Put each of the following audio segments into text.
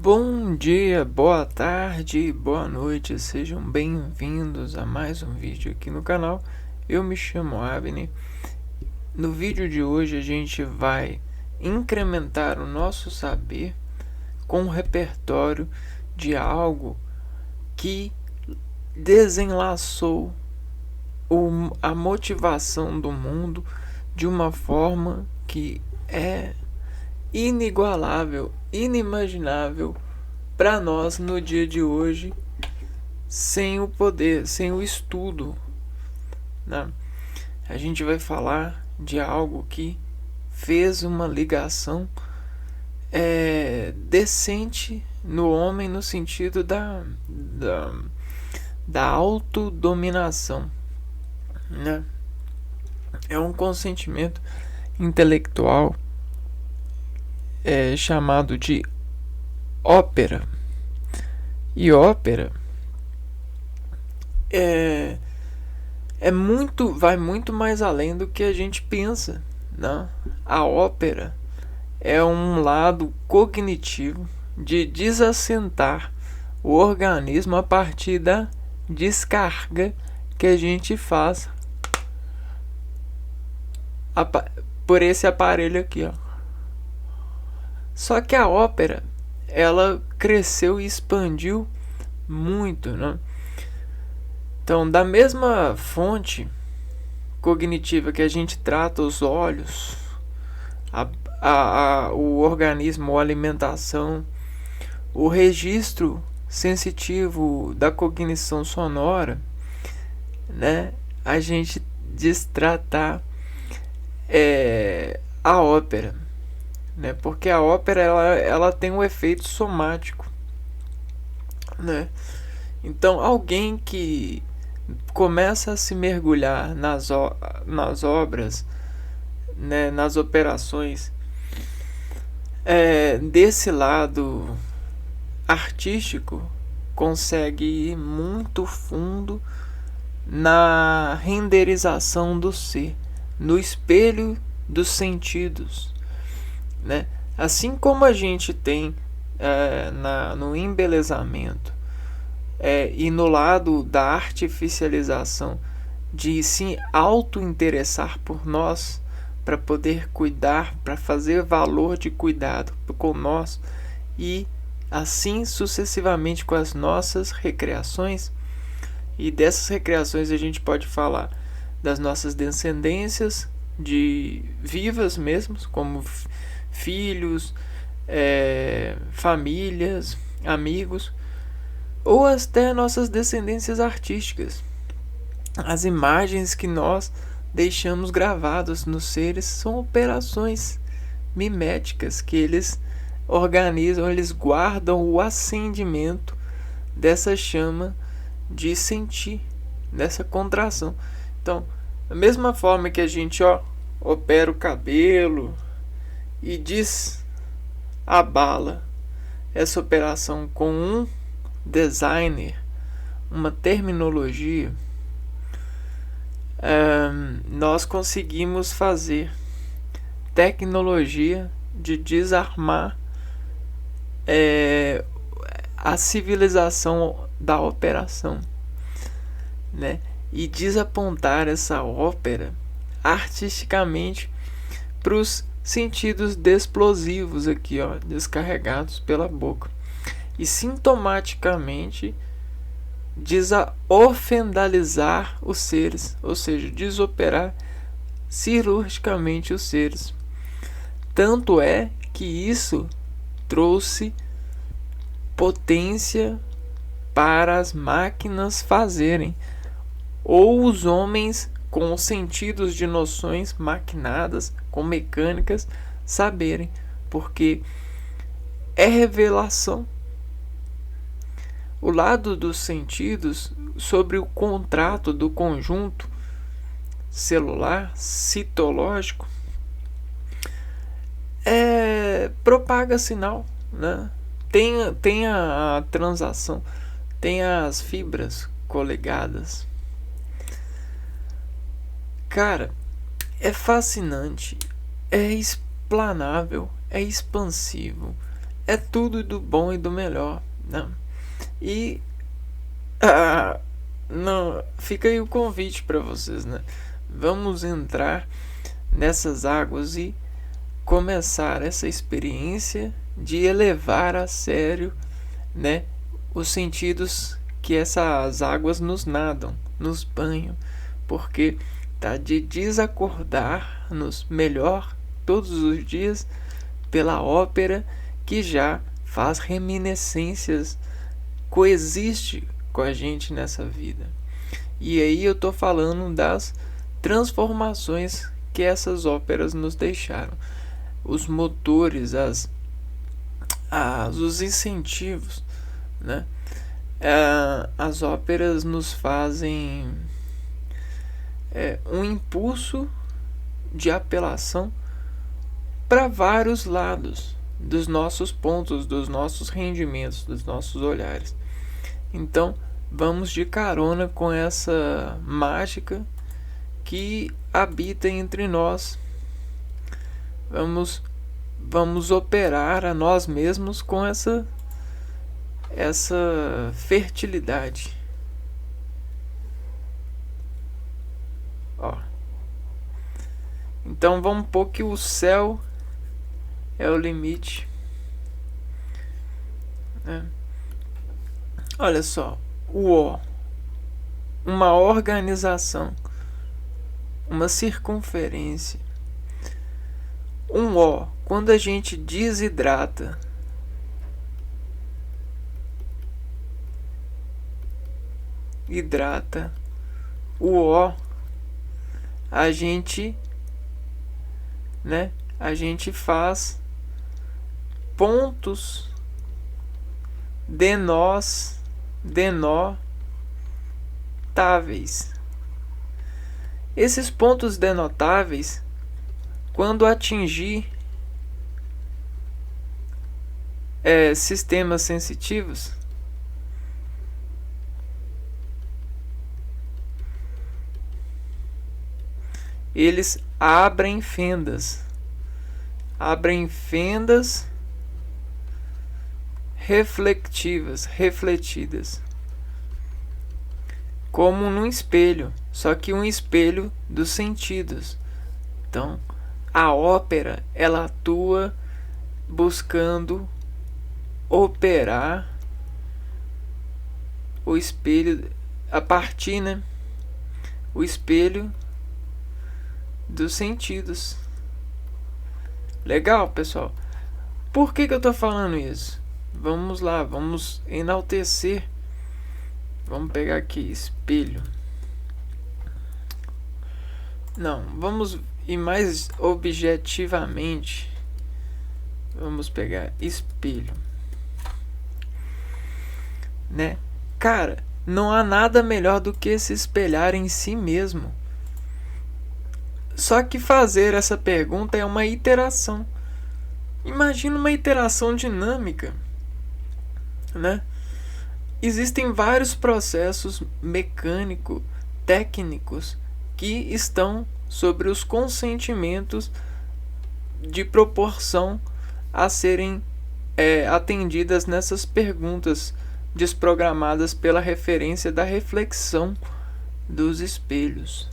Bom dia, boa tarde, boa noite, sejam bem-vindos a mais um vídeo aqui no canal. Eu me chamo Abner. No vídeo de hoje a gente vai incrementar o nosso saber com um repertório de algo que desenlaçou a motivação do mundo de uma forma que é inigualável, inimaginável para nós no dia de hoje, sem o poder, sem o estudo, né? A gente vai falar de algo que fez uma ligação decente no homem no sentido da autodominação, né? É um consentimento intelectual chamado de ópera. E ópera vai muito mais além do que a gente pensa, né? A ópera é um lado cognitivo de desassentar o organismo a partir da descarga que a gente faz por esse aparelho aqui, ó. Só que a ópera, ela cresceu e expandiu muito, né? Então, da mesma fonte cognitiva que a gente trata os olhos, o organismo, a alimentação, o registro sensitivo da cognição sonora, né? A gente destratar a ópera, né? Porque a ópera ela tem um efeito somático, né? Então, alguém que começa a se mergulhar nas obras, né, nas operações desse lado artístico, consegue ir muito fundo na renderização do ser, no espelho dos sentidos, né? Assim como a gente tem no embelezamento e no lado da artificialização de se auto-interessar por nós para poder cuidar, para fazer valor de cuidado com nós e assim sucessivamente com as nossas recreações. E dessas recreações a gente pode falar das nossas descendências de vivas mesmo, como filhos, famílias, amigos, ou até nossas descendências artísticas. As imagens que nós deixamos gravadas nos seres são operações miméticas que eles organizam, eles guardam o acendimento dessa chama de sentir, dessa contração. Então, da mesma forma que a gente opera o cabelo e desabala essa operação com um designer, uma terminologia, nós conseguimos fazer tecnologia de desarmar a civilização da operação, né? E desapontar essa ópera artisticamente para os sentidos explosivos aqui, descarregados pela boca, e sintomaticamente desofendalizar os seres, ou seja, desoperar cirurgicamente os seres. Tanto é que isso trouxe potência para as máquinas fazerem, ou os homens com os sentidos de noções maquinadas, com mecânicas, saberem, porque é revelação. O lado dos sentidos sobre o contrato do conjunto celular citológico propaga sinal, né? Tem a transação, tem as fibras coligadas. Cara, é fascinante, é explanável, é expansivo, é tudo do bom e do melhor, né? E não, fica aí o convite para vocês, né? Vamos entrar nessas águas e começar essa experiência de elevar a sério, né, os sentidos que essas águas nos nadam, nos banham, porque tá de desacordar-nos melhor todos os dias pela ópera que já faz reminiscências, coexiste com a gente nessa vida. E aí eu tô falando das transformações que essas óperas nos deixaram, os motores, os incentivos, né? As óperas nos fazem um impulso de apelação para vários lados dos nossos pontos, dos nossos rendimentos, dos nossos olhares. Então, vamos de carona com essa mágica que habita entre nós. Vamos operar a nós mesmos com essa fertilidade. Ó. Então vamos pôr que o céu é o limite, né? Olha só, uma organização, uma circunferência, um O, quando a gente desidrata, hidrata, o O, a gente faz pontos denotáveis. Esses pontos denotáveis, quando atingir sistemas sensitivos, eles abrem fendas refletidas, como num espelho, só que um espelho dos sentidos. Então, a ópera, ela atua buscando operar o espelho a partir, né? O espelho dos sentidos. Legal, pessoal? Por que eu tô falando isso? Vamos lá, vamos enaltecer. Vamos pegar aqui, espelho. Não, vamos ir mais objetivamente. Vamos pegar espelho, né? Cara, não há nada melhor do que se espelhar em si mesmo. Só que fazer essa pergunta é uma iteração. Imagina uma iteração dinâmica, né? Existem vários processos mecânicos, técnicos, que estão sobre os consentimentos de proporção a serem atendidas nessas perguntas desprogramadas pela referência da reflexão dos espelhos.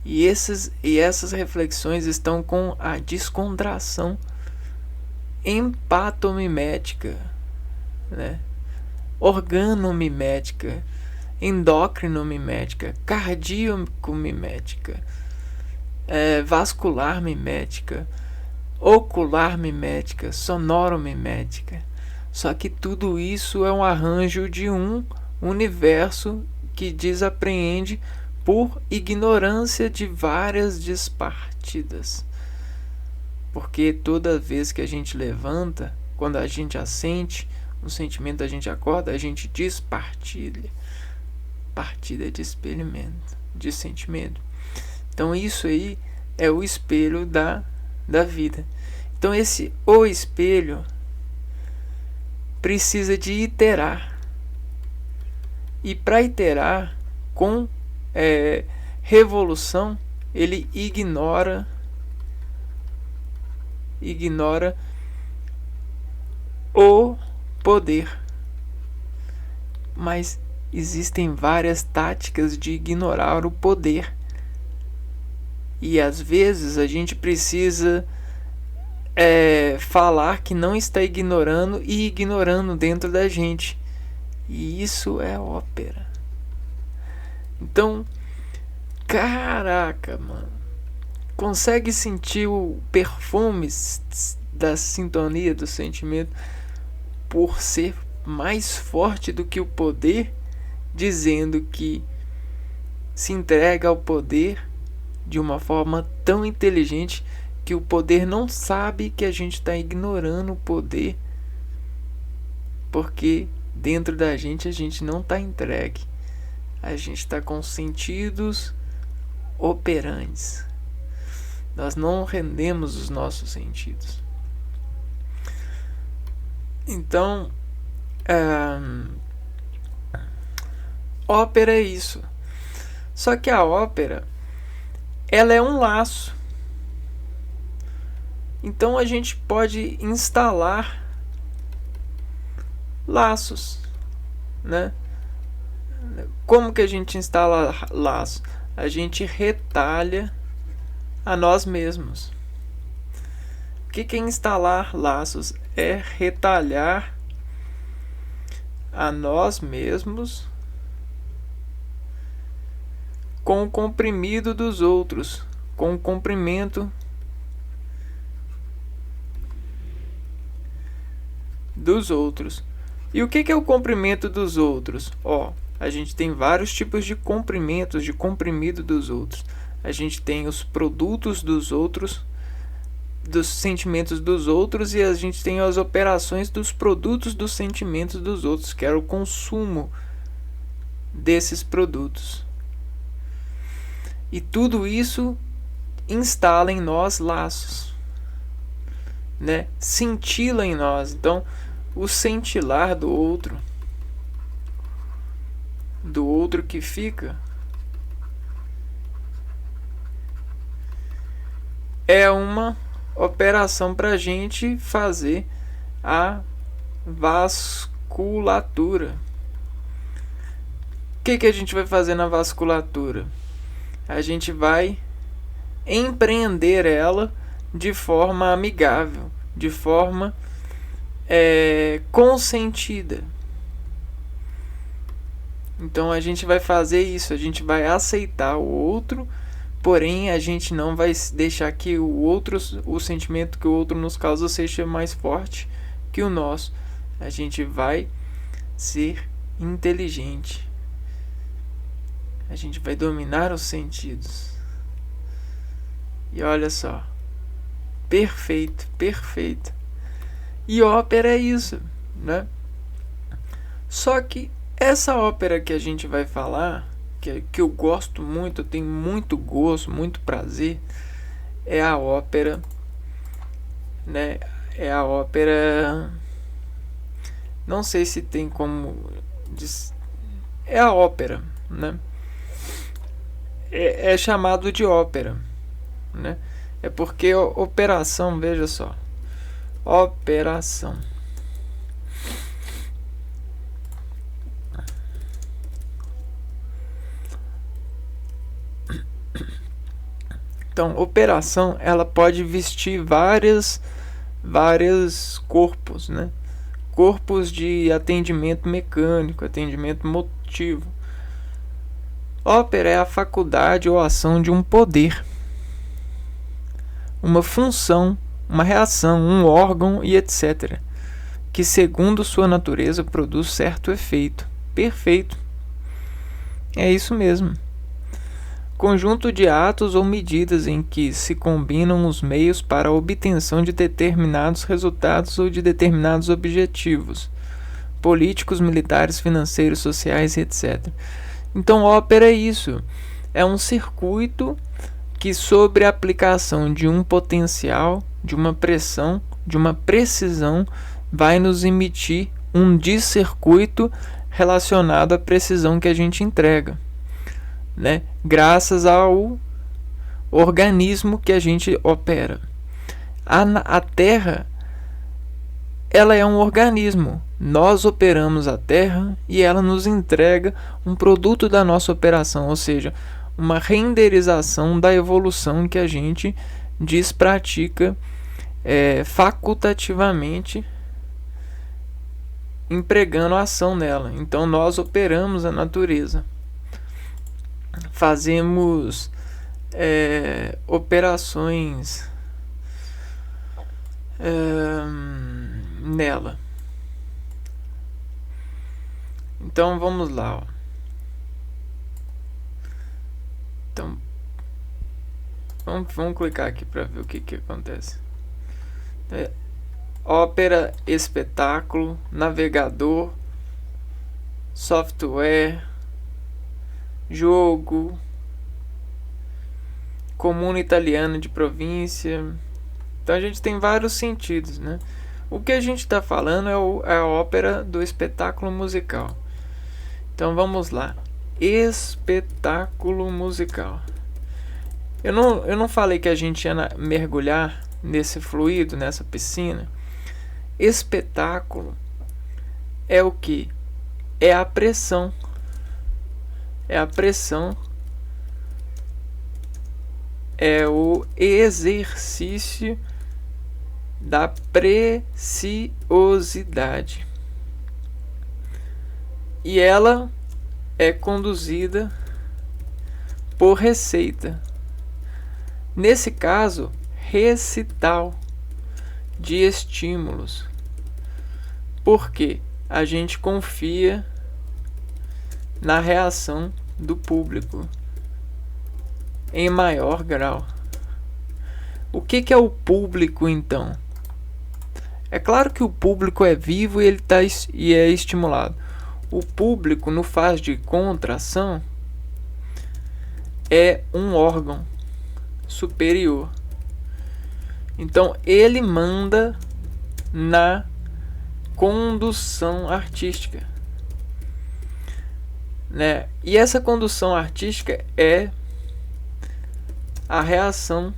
E essas reflexões estão com a descontração empatomimética, né? Organomimética, endócrinomimética, cardíaco-mimética, vascular-mimética, ocular-mimética, sonoro-mimética. Só que tudo isso é um arranjo de um universo que desapreende por ignorância de várias despartidas. Porque toda vez que a gente levanta, quando a gente assente um sentimento, a gente acorda, a gente despartilha. Partida de experimento, de sentimento. Então isso aí é o espelho da vida. Então o espelho precisa de iterar. E para iterar com revolução, ele ignora o poder. Mas existem várias táticas de ignorar o poder. E às vezes a gente precisa falar que não está ignorando e ignorando dentro da gente. E isso é ópera. Então, caraca, mano. Consegue sentir o perfume da sintonia do sentimento por ser mais forte do que o poder, dizendo que se entrega ao poder de uma forma tão inteligente que o poder não sabe que a gente está ignorando o poder, porque dentro da gente a gente não está entregue, a gente está com sentidos operantes, nós não rendemos os nossos sentidos. Então, ópera é isso. Só que a ópera, ela é um laço. Então a gente pode instalar laços, né? Como que a gente instala laços? A gente retalha a nós mesmos. O que é instalar laços? É retalhar a nós mesmos com o comprimido dos outros, com o comprimento dos outros. E o que é o comprimento dos outros? A gente tem vários tipos de comprimentos, de comprimido dos outros. A gente tem os produtos dos outros, dos sentimentos dos outros, e a gente tem as operações dos produtos dos sentimentos dos outros, que é o consumo desses produtos. E tudo isso instala em nós laços, né? Cintila em nós. Então, o cintilar do outro que fica, é uma operação para a gente fazer a vasculatura. O que a gente vai fazer na vasculatura? A gente vai empreender ela de forma amigável, de forma consentida. Então a gente vai fazer isso, a gente vai aceitar o outro, porém a gente não vai deixar que o sentimento que o outro nos causa seja mais forte que o nosso. A gente vai ser inteligente. A gente vai dominar os sentidos. E olha só. Perfeito, perfeito. E ópera é isso, né? Só que essa ópera que a gente vai falar, que eu gosto muito, eu tenho muito gosto, muito prazer, é a ópera, né? É a ópera... Não sei se tem como... É a ópera, né? É chamado de ópera, né? É porque operação, veja só, operação. Então, operação, ela pode vestir vários corpos, né? Corpos de atendimento mecânico, atendimento motivo. Ópera é a faculdade ou ação de um poder, uma função, uma reação, um órgão e etc., que segundo sua natureza produz certo efeito. Perfeito. É isso mesmo. Conjunto de atos ou medidas em que se combinam os meios para a obtenção de determinados resultados ou de determinados objetivos políticos, militares, financeiros, sociais, etc. Então, ópera é isso. É um circuito que, sobre a aplicação de um potencial, de uma pressão, de uma precisão, vai nos emitir um discircuito relacionado à precisão que a gente entrega, né? Graças ao organismo que a gente opera. A Terra ela é um organismo. Nós operamos a Terra e ela nos entrega um produto da nossa operação, ou seja, uma renderização da evolução que a gente pratica facultativamente, empregando a ação nela. Então nós operamos a natureza, fazemos operações nela. Então vamos lá, ó. Então vamos clicar aqui para ver o que acontece. Ópera, espetáculo, navegador, software, jogo, comuna italiana de província. Então a gente tem vários sentidos, né? O que a gente está falando é a ópera do espetáculo musical. Então vamos lá. Espetáculo musical. Eu não falei que a gente ia mergulhar nesse fluido, nessa piscina. Espetáculo é o que? É a pressão. É a pressão. É o exercício da preciosidade. E ela é conduzida por receita. Nesse caso, recital de estímulos. Porque a gente confia na reação do público em maior grau. O que é o público, então? É claro que o público é vivo e e é estimulado. O público, no fase de contração, é um órgão superior. Então ele manda na condução artística, né? E essa condução artística é a reação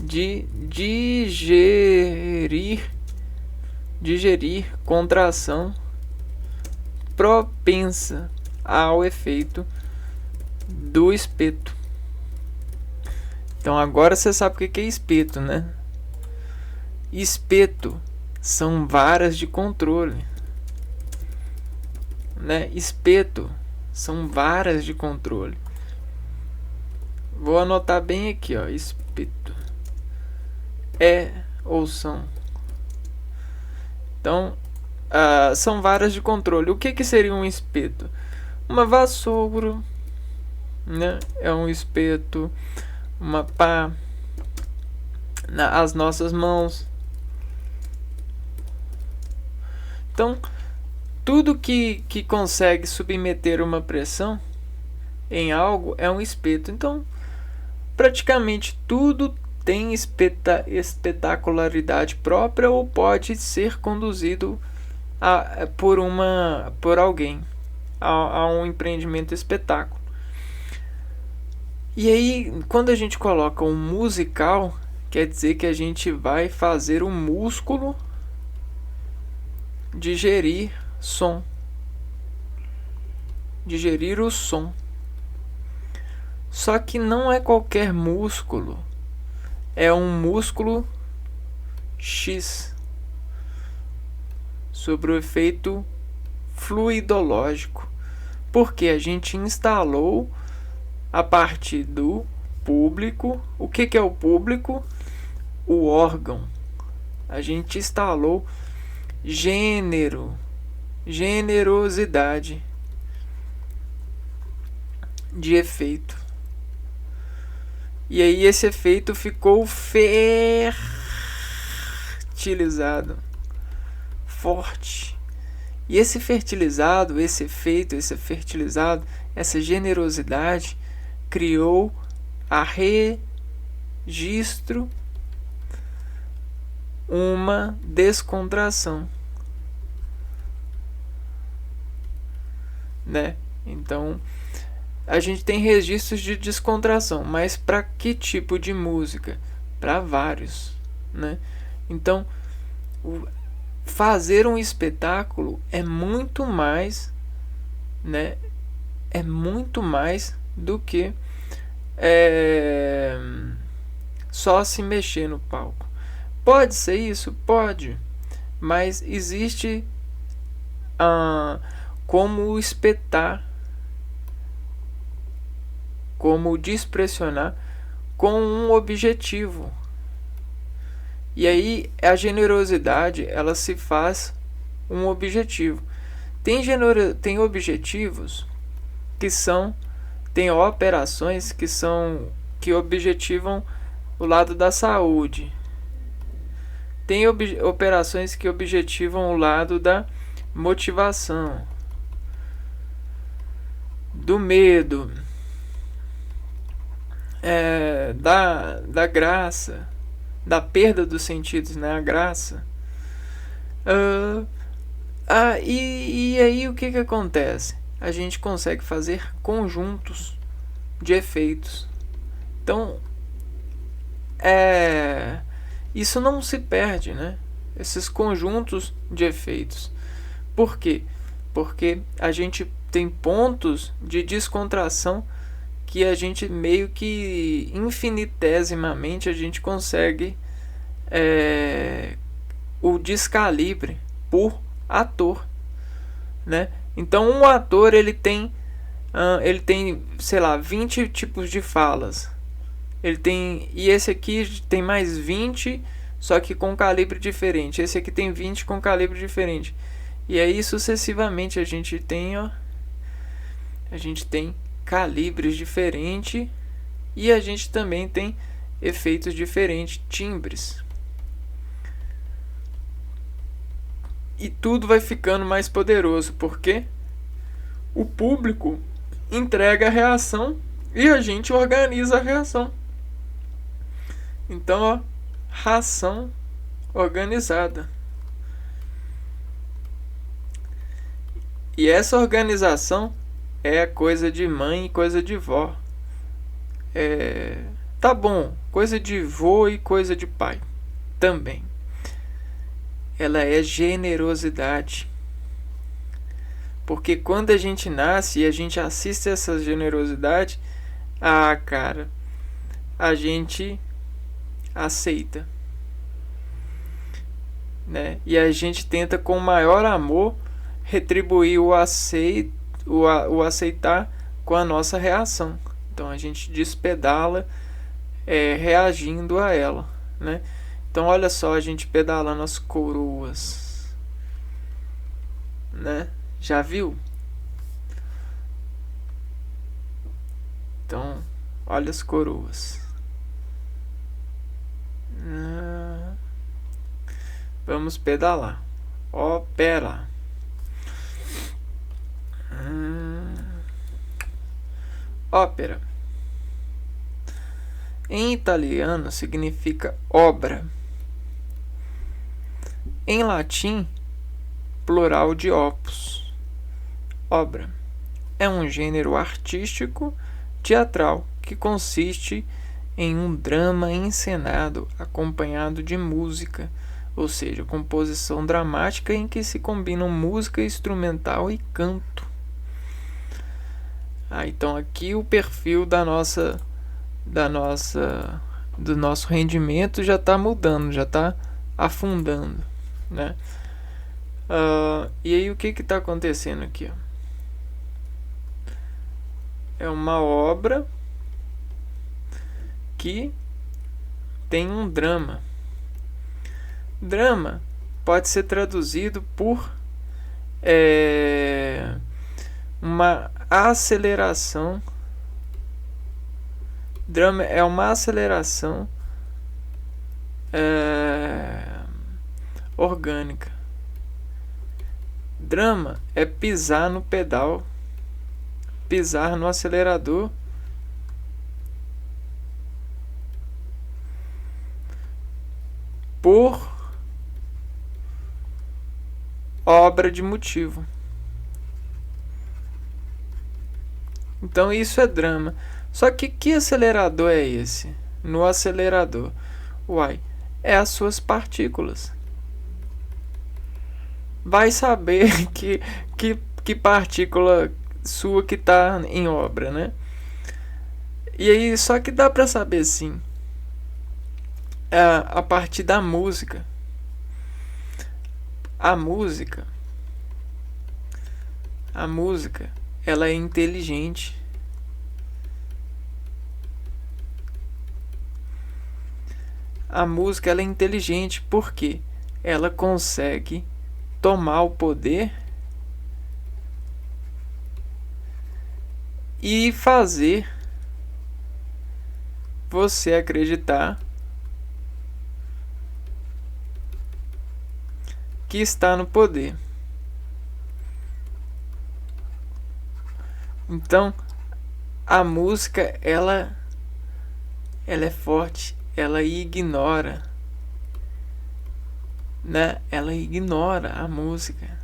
de digerir contração propensa ao efeito do espeto. Então agora você sabe o que é espeto, né? Espeto são varas de controle, né? Espeto são varas de controle. Vou anotar bem aqui, ó. Espeto é ou são. Então são varas de controle. O que seria um espeto? Uma vassoura, né? É um espeto. Uma pá, as nossas mãos. Então, tudo que consegue submeter uma pressão em algo é um espeto. Então, praticamente tudo tem espetacularidade própria ou pode ser conduzido por alguém a um empreendimento espetáculo. E aí, quando a gente coloca um musical, quer dizer que a gente vai fazer o músculo digerir som. Digerir o som. Só que não é qualquer músculo. É um músculo X. Sobre o efeito fluidológico. Porque a gente instalou a partir do público. O que é o público? O órgão. A gente instalou generosidade de efeito. E aí esse efeito ficou fertilizado, forte. E esse fertilizado, esse efeito, esse fertilizado, essa generosidade criou a registro uma descontração, né? Então a gente tem registros de descontração, mas para que tipo de música? Para vários, né? Então fazer um espetáculo é muito mais, né? É muito mais do que só se mexer no palco. Pode ser isso? Pode. Mas existe como espetar, como despressionar com um objetivo. E aí a generosidade, ela se faz um objetivo. Tem objetivos que são, tem operações que objetivam o lado da saúde. Tem operações que objetivam o lado da motivação, do medo, da graça, da perda dos sentidos, né? A graça. E aí o que acontece? A gente consegue fazer conjuntos de efeitos. Então, isso não se perde, né? Esses conjuntos de efeitos. Por quê? Porque a gente tem pontos de descontração que a gente meio que infinitesimamente a gente consegue o descalibre por ator, né? Então um ator ele tem, sei lá, 20 tipos de falas. E esse aqui tem mais 20, só que com calibre diferente. Esse aqui tem 20 com calibre diferente. E aí sucessivamente a gente tem calibres diferentes e a gente também tem efeitos diferentes, timbres. E tudo vai ficando mais poderoso, porque o público entrega a reação e a gente organiza a reação. Então, ração organizada. E essa organização é coisa de mãe e coisa de vó. Tá bom, coisa de vô e coisa de pai também. Ela é generosidade. Porque quando a gente nasce e a gente assiste essa generosidade, cara, a gente aceita, né? E a gente tenta com maior amor retribuir o aceitar com a nossa reação. Então a gente despedala reagindo a ela, né? Então olha só, a gente pedalando as coroas, né? Já viu? Então olha as coroas. Vamos pedalar. Opera. Ópera. Em italiano significa obra. Em latim, plural de opus. Obra é um gênero artístico teatral que consiste em um drama encenado acompanhado de música, ou seja, composição dramática em que se combinam música instrumental e canto. Então aqui o perfil do nosso rendimento já está mudando, já está afundando, né? E aí o que está acontecendo aqui? É uma obra que tem um drama. Drama pode ser traduzido por uma aceleração. Drama é uma aceleração orgânica. Drama é pisar no pedal, pisar no acelerador por obra de motivo. Então isso é drama. Só que acelerador é esse? No acelerador, é as suas partículas. vai saber que partícula sua que está em obra, né? E aí, só que dá para saber sim, a partir da música. A música, a música, ela é inteligente. A música ela é inteligente porque ela consegue tomar o poder e fazer você acreditar que está no poder. Então, a música ela é forte, ela ignora, né? Ela ignora a música,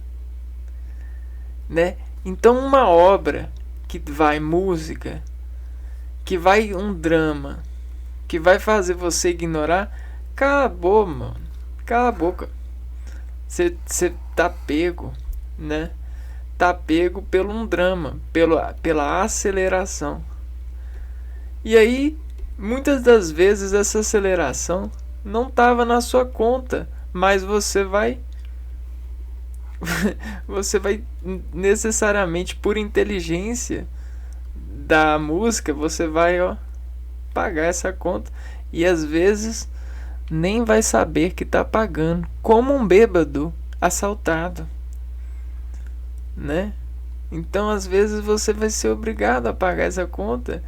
né? Então, uma obra que vai música, que vai um drama, que vai fazer você ignorar, acabou, mano. Cala a boca. Você tá pego, né? Tá pego pelo um drama, pela aceleração. E aí, muitas das vezes essa aceleração não estava na sua conta, mas você vai você vai necessariamente por inteligência da música, você vai pagar essa conta e às vezes nem vai saber que está pagando, como um bêbado assaltado, né? Então às vezes você vai ser obrigado a pagar essa conta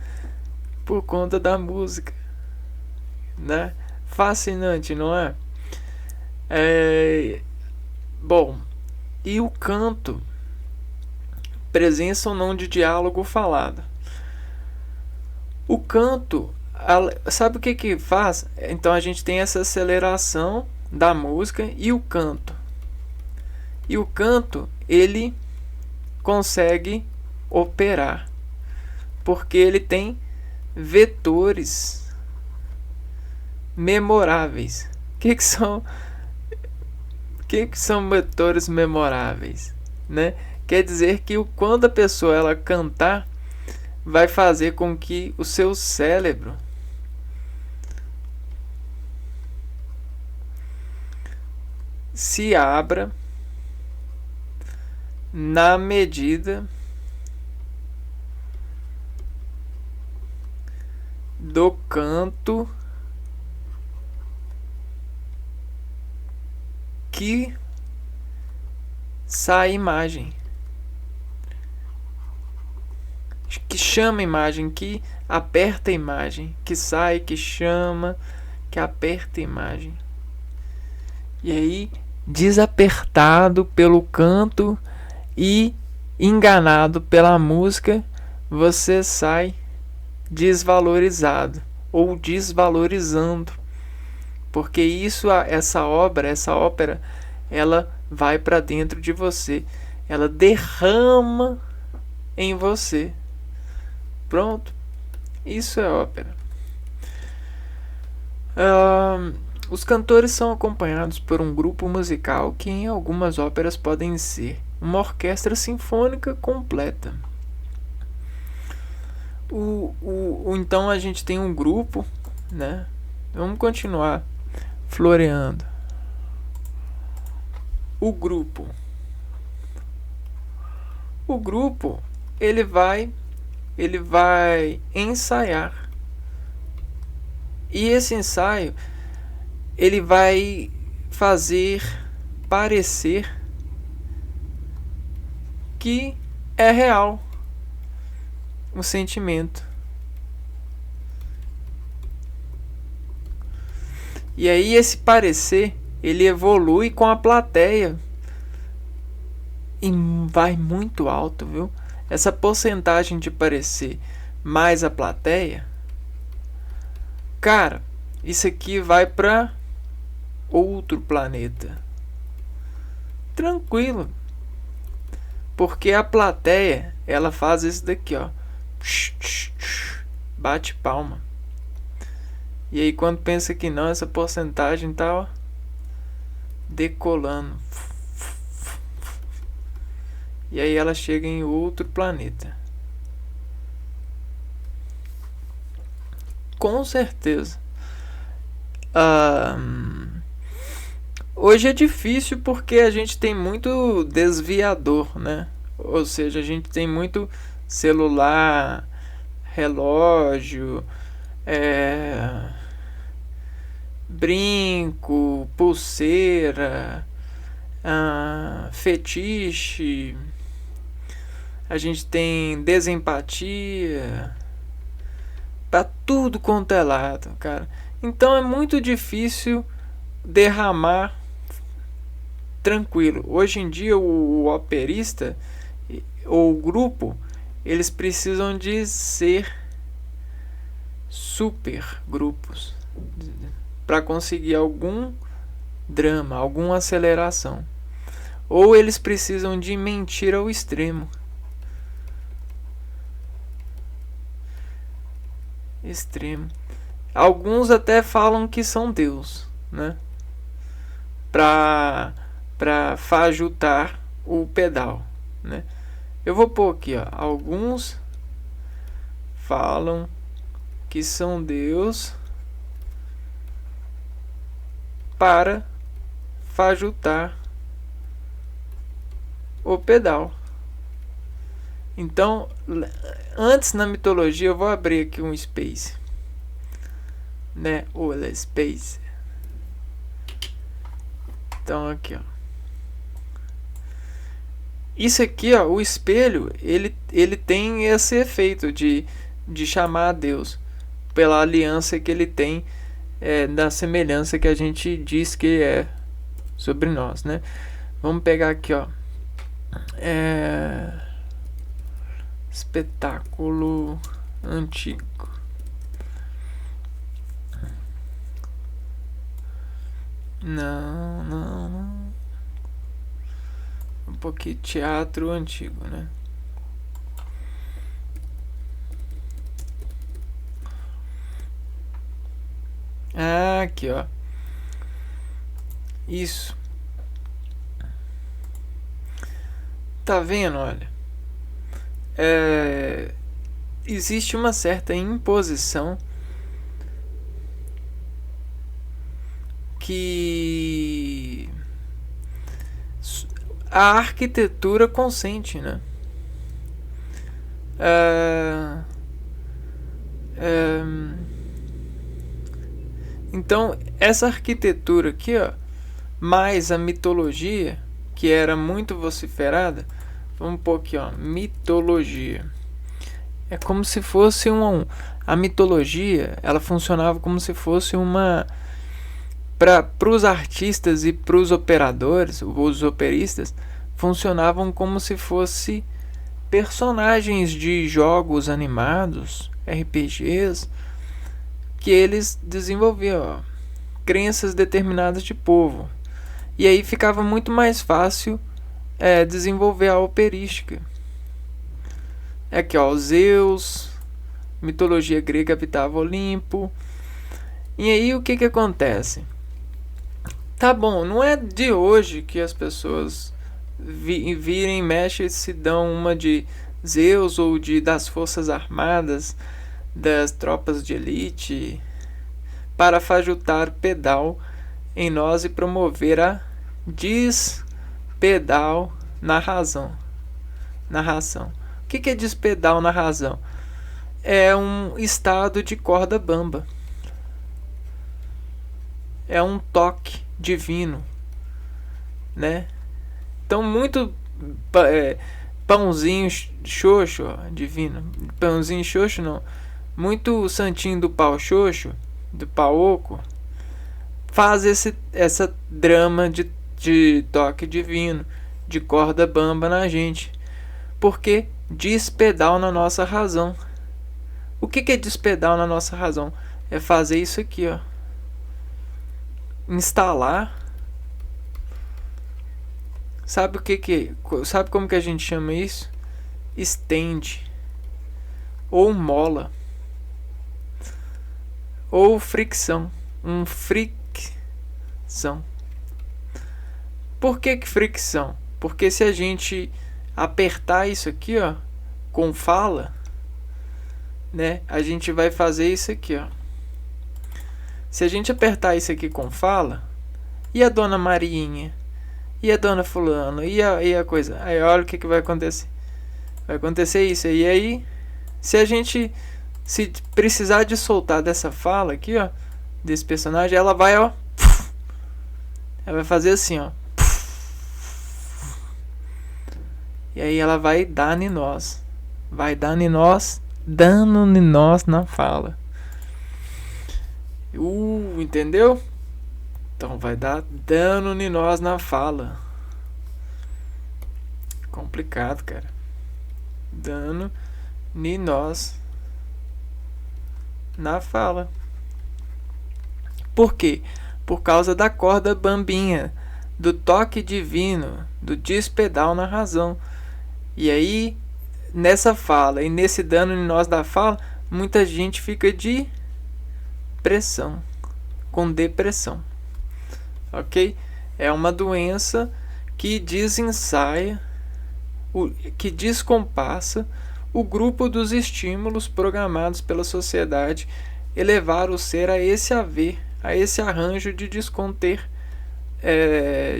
por conta da música, né? Fascinante, não é? Bom, e o canto, presença ou não de diálogo falado. O canto, sabe o que faz? Então a gente tem essa aceleração da música e o canto. E o canto, ele consegue operar, porque ele tem vetores memoráveis. O que são vetores memoráveis, né? Quer dizer que quando a pessoa ela cantar, vai fazer com que o seu cérebro se abra na medida do canto que sai imagem, que chama a imagem, que aperta a imagem, que sai, que chama, que aperta a imagem. E aí, desapertado pelo canto e enganado pela música, você sai desvalorizado ou desvalorizando, porque essa ópera, ela vai para dentro de você, ela derrama em você. Pronto, isso é ópera. Os cantores são acompanhados por um grupo musical que em algumas óperas podem ser uma orquestra sinfônica completa. Então a gente tem um grupo, né? Vamos continuar floreando. O grupo, ele vai ensaiar. E esse ensaio ele vai fazer parecer que é real o sentimento. E aí esse parecer ele evolui com a plateia e vai muito alto, viu? Essa porcentagem de parecer mais a plateia, cara, isso aqui vai para outro planeta. Tranquilo. Porque a plateia, ela faz isso daqui, ó. Bate palma. E aí quando pensa que não, essa porcentagem tá, ó, decolando. E aí ela chega em outro planeta. Com certeza. Hoje é difícil porque a gente tem muito desviador, né? Ou seja, a gente tem muito celular, relógio, brinco, pulseira, fetiche. A gente tem desempatia pra tudo quanto é lado, cara. Então é muito difícil derramar tranquilo. Hoje em dia o operista ou o grupo, eles precisam de ser super grupos para conseguir algum drama, alguma aceleração. Ou eles precisam de mentir ao extremo. Alguns até falam que são Deus, né? Pra fajutar o pedal, né? Eu vou pôr aqui, ó. Alguns falam que são Deus para fajutar o pedal. Então, antes na mitologia, eu vou abrir aqui um space, né? O space. Então aqui, ó. Isso aqui, ó, o espelho, ele tem esse efeito de chamar a Deus pela aliança que ele tem, da semelhança que a gente diz que é sobre nós, né? Vamos pegar aqui, ó. Espetáculo antigo. Não. Um pouquinho teatro antigo, né? Aqui, ó. Isso. Tá vendo, olha? Existe uma certa imposição que a arquitetura consente, né? Então, essa arquitetura aqui, ó, mais a mitologia, que era muito vociferada, vamos pôr aqui, ó, mitologia. É como se fosse a mitologia, ela funcionava como se fosse uma... Para os artistas e para os operadores, os operistas, funcionavam como se fosse personagens de jogos animados, RPGs, que eles desenvolviam, ó, crenças determinadas de povo. E aí ficava muito mais fácil desenvolver a operística. Aqui, ó, Zeus, mitologia grega, habitava Olimpo. E aí o que acontece? Tá bom, não é de hoje que as pessoas virem, mexem e se dão uma de Zeus ou das forças armadas, das tropas de elite, para fajutar pedal em nós e promover a despedal narração. O que é despedal narração? É um estado de corda bamba. É um toque divino, né? Então, muito pãozinho xoxo, ó, divino. Pãozinho xoxo, não. Muito santinho do pau xoxo, do pau oco, faz essa drama de toque divino, de corda bamba na gente. Porque despedal na nossa razão. O que é despedal na nossa razão? É fazer isso aqui, ó. Instalar. Sabe sabe como que a gente chama isso? Stand. Ou mola. Ou fricção. Fricção. Por que fricção? Porque se a gente apertar isso aqui, ó, com fala, né? A gente vai fazer isso aqui, ó. Se a gente apertar isso aqui com fala, e a dona Mariinha? E a dona fulano? E a coisa? Aí olha o que vai acontecer. Vai acontecer isso. E aí, se a gente se precisar de soltar dessa fala aqui, ó, desse personagem, ela vai, ó, ela vai fazer assim, ó. E aí ela vai dar em nós. Vai dar em nós, dando em nós na fala. Entendeu? Então vai dar dano em nós na fala. Complicado, cara. Dano em nós na fala. Por quê? Por causa da corda bambinha, do toque divino, do dispedal na razão. E aí, nessa fala e nesse dano em nós da fala, muita gente fica de pressão, com depressão. Ok? É uma doença que desensaia, que descompassa o grupo dos estímulos programados pela sociedade e levar o ser a esse haver, a esse arranjo de desconter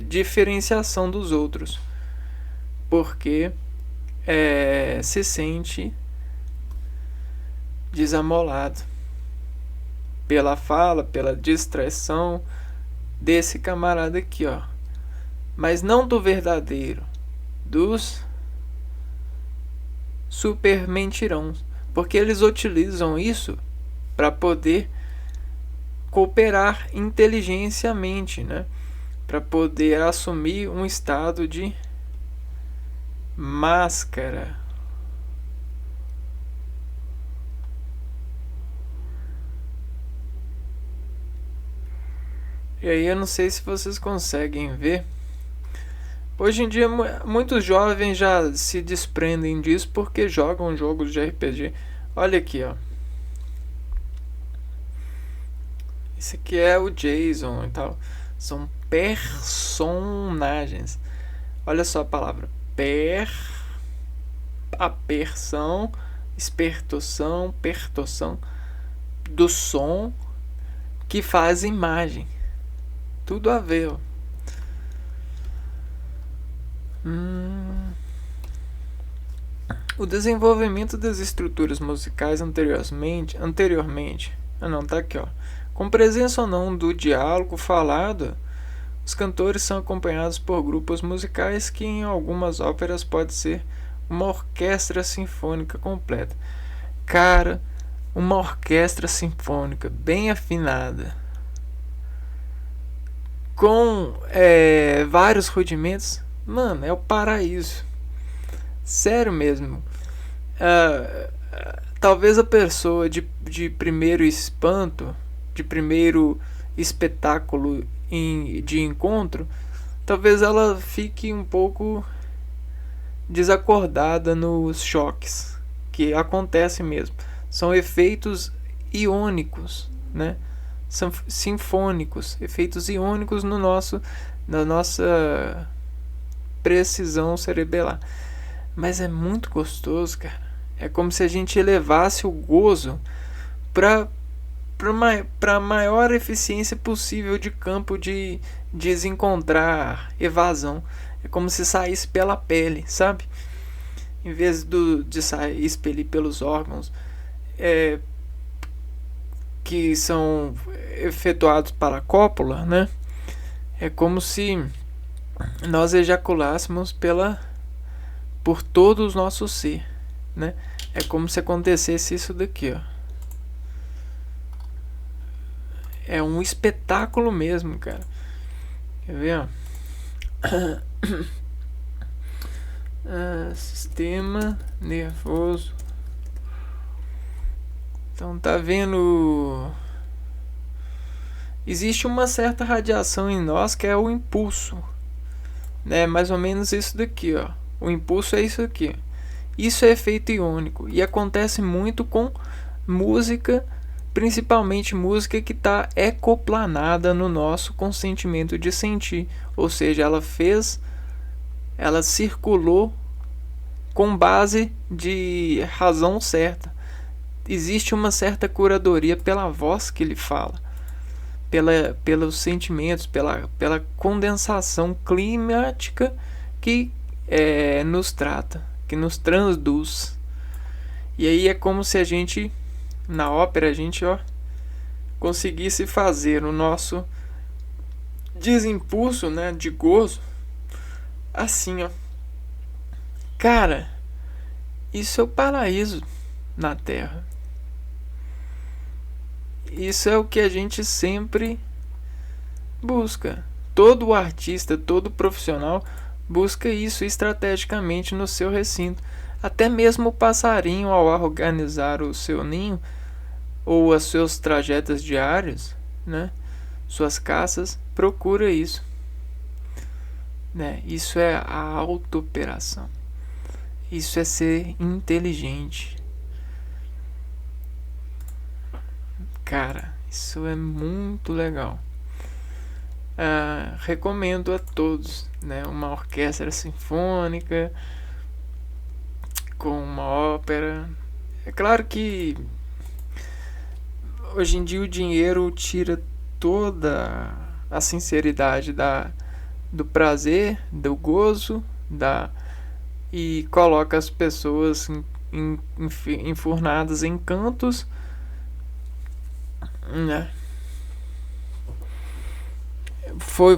diferenciação dos outros, porque se sente desamolado pela fala, pela distração desse camarada aqui, ó. Mas não do verdadeiro, dos super mentirões, porque eles utilizam isso para poder cooperar inteligenciamente, né? Para poder assumir um estado de máscara. E aí eu não sei se vocês conseguem ver. Hoje em dia muitos jovens já se desprendem disso porque jogam jogos de RPG. Olha aqui, ó. Esse aqui é o Jason e tal. São personagens. Olha só a palavra. Apersão, espertoção, pertoção do som que faz imagem. Tudo a ver, ó. O desenvolvimento das estruturas musicais anteriormente, tá aqui, ó. Com presença ou não do diálogo falado, os cantores são acompanhados por grupos musicais que em algumas óperas pode ser uma orquestra sinfônica completa. Cara, uma orquestra sinfônica bem afinada, com vários rudimentos, mano, é o paraíso. Sério mesmo. Talvez a pessoa de primeiro espanto, de primeiro espetáculo de encontro, talvez ela fique um pouco desacordada nos choques que acontecem mesmo. São efeitos iônicos, né? São sinfônicos, efeitos iônicos na nossa precisão cerebelar. Mas é muito gostoso, cara. É como se a gente elevasse o gozo para a maior eficiência possível de campo de desencontrar evasão. É como se saísse pela pele, sabe? Em vez de sair expelir pelos órgãos que são efetuados para a cópula, né? É como se nós ejaculássemos por todo o nosso ser, né? É como se acontecesse isso daqui, ó. É um espetáculo mesmo, cara. Quer ver, ó? Sistema nervoso. Então tá vendo? Existe uma certa radiação em nós que é o impulso, né? Mais ou menos isso daqui, ó. O impulso é isso aqui. Isso é efeito iônico e acontece muito com música, principalmente música que está ecoplanada no nosso consentimento de sentir, ou seja, ela circulou com base de razão certa. Existe uma certa curadoria pela voz que ele fala, pelos sentimentos, pela condensação climática que nos trata, que nos transduz. E aí é como se a gente, na ópera, a gente conseguisse fazer o nosso desimpulso, né, de gozo, assim, Cara, isso é o paraíso na Terra. Isso é o que a gente sempre busca. Todo artista, todo profissional busca isso estrategicamente no seu recinto. Até mesmo o passarinho, ao organizar o seu ninho ou os seus trajetos diários, né, suas caças, procura isso. Né? Isso é a auto-operação. Isso é ser inteligente. Cara, isso é muito legal. Recomendo a todos, né? Uma orquestra sinfônica com uma ópera. É claro que hoje em dia o dinheiro tira toda a sinceridade do prazer, do gozo, e coloca as pessoas enfurnadas em cantos, né?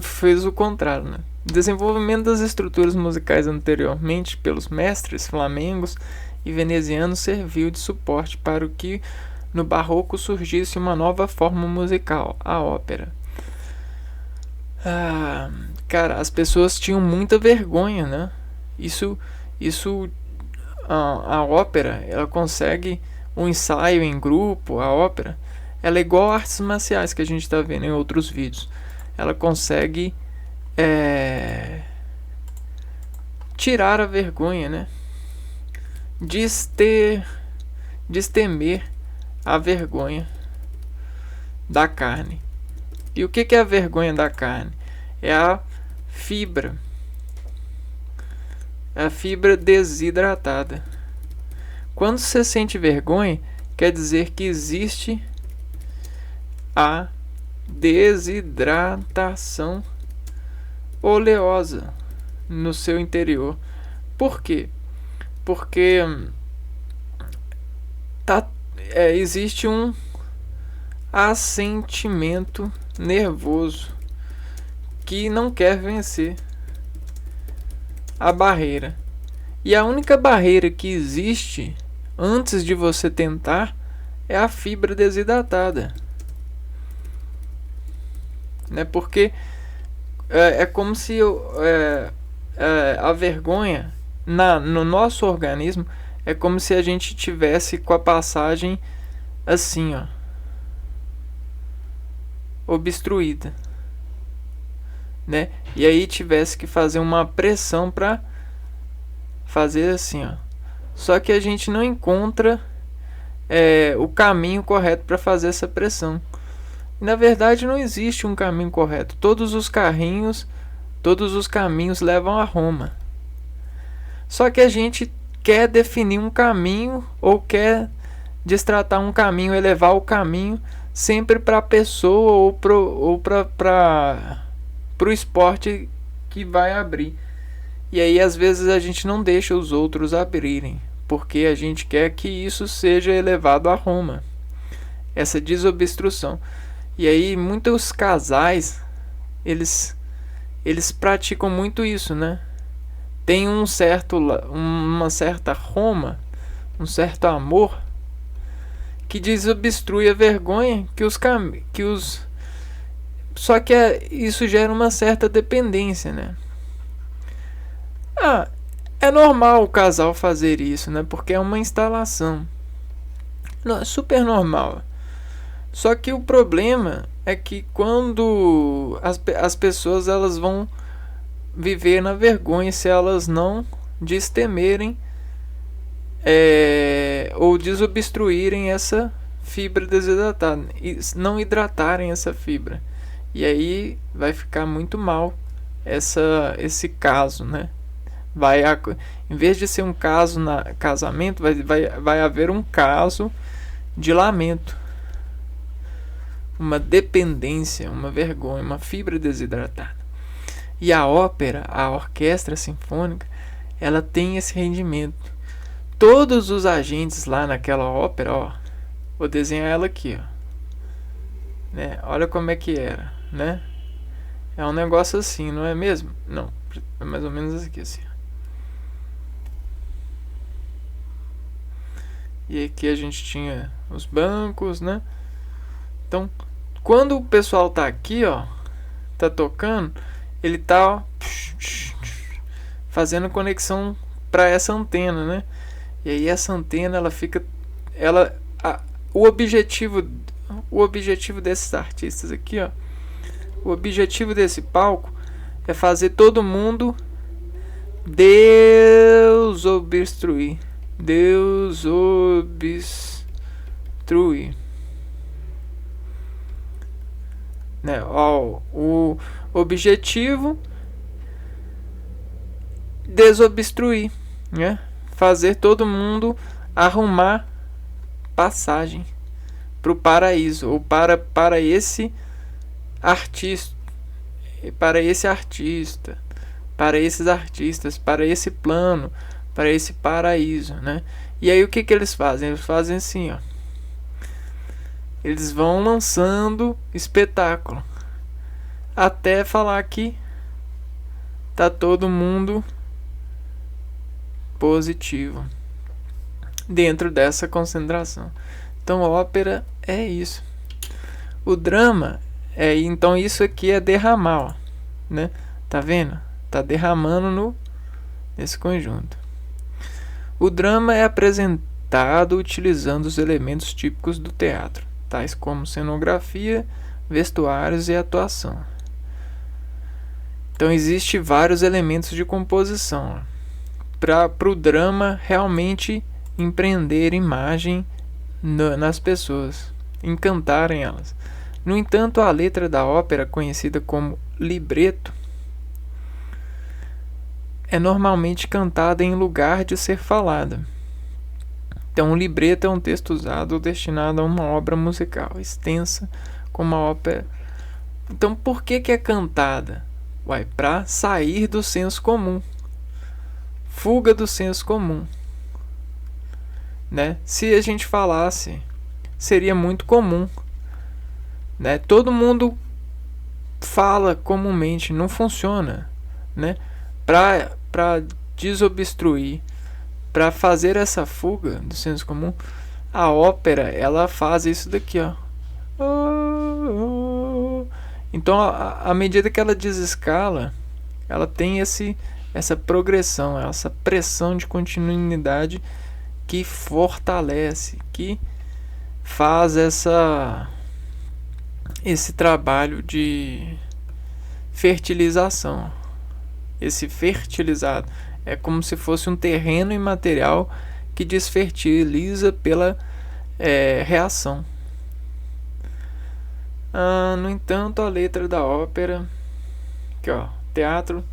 Fez o contrário, né? O desenvolvimento das estruturas musicais anteriormente pelos mestres flamengos e venezianos serviu de suporte para o que no barroco surgisse uma nova forma musical, a ópera. Cara, as pessoas tinham muita vergonha, né? A ópera, ela consegue um ensaio em grupo. A ópera, ela é igual a artes marciais que a gente está vendo em outros vídeos. Ela consegue tirar a vergonha, né? Destemer a vergonha da carne. E o que é a vergonha da carne? É a fibra. A fibra desidratada. Quando você sente vergonha, quer dizer que existe a desidratação oleosa no seu interior. Por quê? Porque existe um assentimento nervoso que não quer vencer a barreira. E a única barreira que existe antes de você tentar é a fibra desidratada. Né? Porque é como se a vergonha no nosso organismo é como se a gente tivesse com a passagem assim, obstruída, né? E aí tivesse que fazer uma pressão para fazer assim, Só que a gente não encontra o caminho correto para fazer essa pressão. Na verdade, não existe um caminho correto. Todos os caminhos levam a Roma. Só que a gente quer definir um caminho ou quer destratar um caminho, elevar o caminho sempre para a pessoa ou para o esporte que vai abrir. E aí às vezes a gente não deixa os outros abrirem, porque a gente quer que isso seja elevado a Roma, essa desobstrução. E aí muitos casais, eles praticam muito isso, né? Tem uma certa Roma, um certo amor que desobstrui a vergonha só que isso gera uma certa dependência, né? É normal o casal fazer isso, né? Porque é uma instalação. Não, é super normal. Só que o problema é que quando as pessoas elas vão viver na vergonha se elas não destemerem ou desobstruírem essa fibra desidratada e não hidratarem essa fibra. E aí vai ficar muito mal esse caso, né? Em vez de ser um caso na casamento, vai haver um caso de lamento, uma dependência, uma vergonha, uma fibra desidratada. E a ópera, a orquestra sinfônica, ela tem esse rendimento. Todos os agentes lá naquela ópera, ó, vou desenhar ela aqui, ó, né? Olha como é que era, né? É um negócio assim, não é mesmo? Não, é mais ou menos aqui assim. E aqui a gente tinha os bancos, né? Então, quando o pessoal tá aqui, ó, tá tocando, ele tá, ó, fazendo conexão para essa antena, né? E aí essa antena, ela fica, o objetivo desses artistas aqui, ó, o objetivo desse palco é fazer todo mundo desobstruir, né? Ó, o objetivo desobstruir, né? Fazer todo mundo arrumar passagem para o paraíso, ou para esse artista, para esse artista, para esses artistas, para esse plano, para esse paraíso, né? E aí o que eles fazem? Eles fazem assim, ó. Eles vão lançando espetáculo até falar que tá todo mundo positivo dentro dessa concentração. Então, a ópera é isso. O drama é, então isso aqui é derramar, ó, né? Tá vendo? Tá derramando nesse conjunto. O drama é apresentado utilizando os elementos típicos do teatro, tais como cenografia, vestuários e atuação. Então existem vários elementos de composição para o drama realmente empreender imagem nas pessoas, encantarem elas. No entanto, a letra da ópera, conhecida como libreto, é normalmente cantada em lugar de ser falada. Então, o libreto é um texto usado ou destinado a uma obra musical extensa, como a ópera. Então, por que é cantada? Para sair do senso comum. Fuga do senso comum, né? Se a gente falasse, seria muito comum, né? Todo mundo fala comumente, não funciona, né? Para desobstruir, para fazer essa fuga do senso comum, a ópera, ela faz isso daqui, ó. Então, à medida que ela desescala, ela tem essa progressão, essa pressão de continuidade que fortalece, que faz esse trabalho de fertilização. Esse fertilizado é como se fosse um terreno imaterial que desfertiliza pela reação. No entanto, a letra da ópera, aqui, ó, teatro,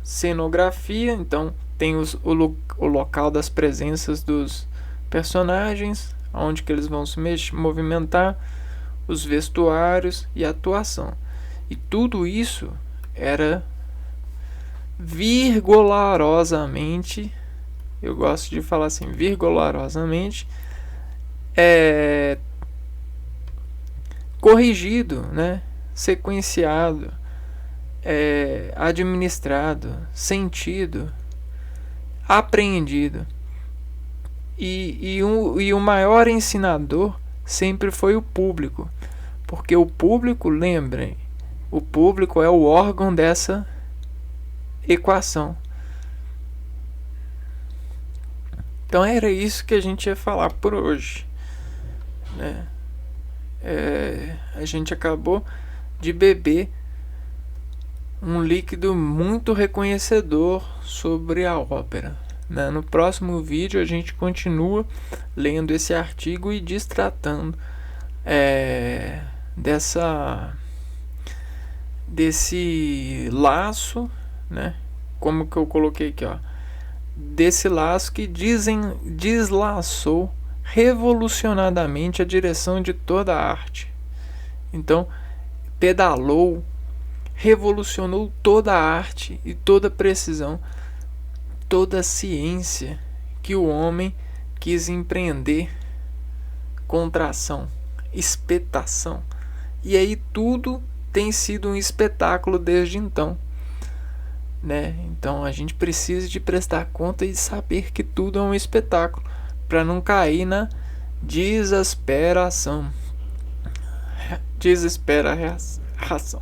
cenografia, então tem o local das presenças dos personagens, onde que eles vão se movimentar, os vestuários e a atuação. E tudo isso era virgulosamente, eu gosto de falar assim, virgulosamente, corrigido, né? Sequenciado, administrado, sentido, apreendido. E o maior ensinador sempre foi o público, porque o público, lembrem, o público é o órgão dessa equação. Então era isso que a gente ia falar por hoje, né? A gente acabou de beber um líquido muito reconhecedor sobre a ópera, né? No próximo vídeo a gente continua lendo esse artigo e destratando desse laço, né? Como que eu coloquei aqui, ó, desse laço que deslaçou revolucionadamente a direção de toda a arte. Então, pedalou, revolucionou toda a arte e toda a precisão, toda a ciência que o homem quis empreender com tração, espetação. E aí tudo tem sido um espetáculo desde então, né? Então a gente precisa de prestar conta e saber que tudo é um espetáculo para não cair na desesperação. Desesperação.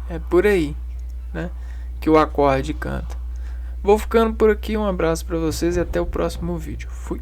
É por aí, né, que o acorde canta. Vou ficando por aqui, um abraço para vocês e até o próximo vídeo. Fui.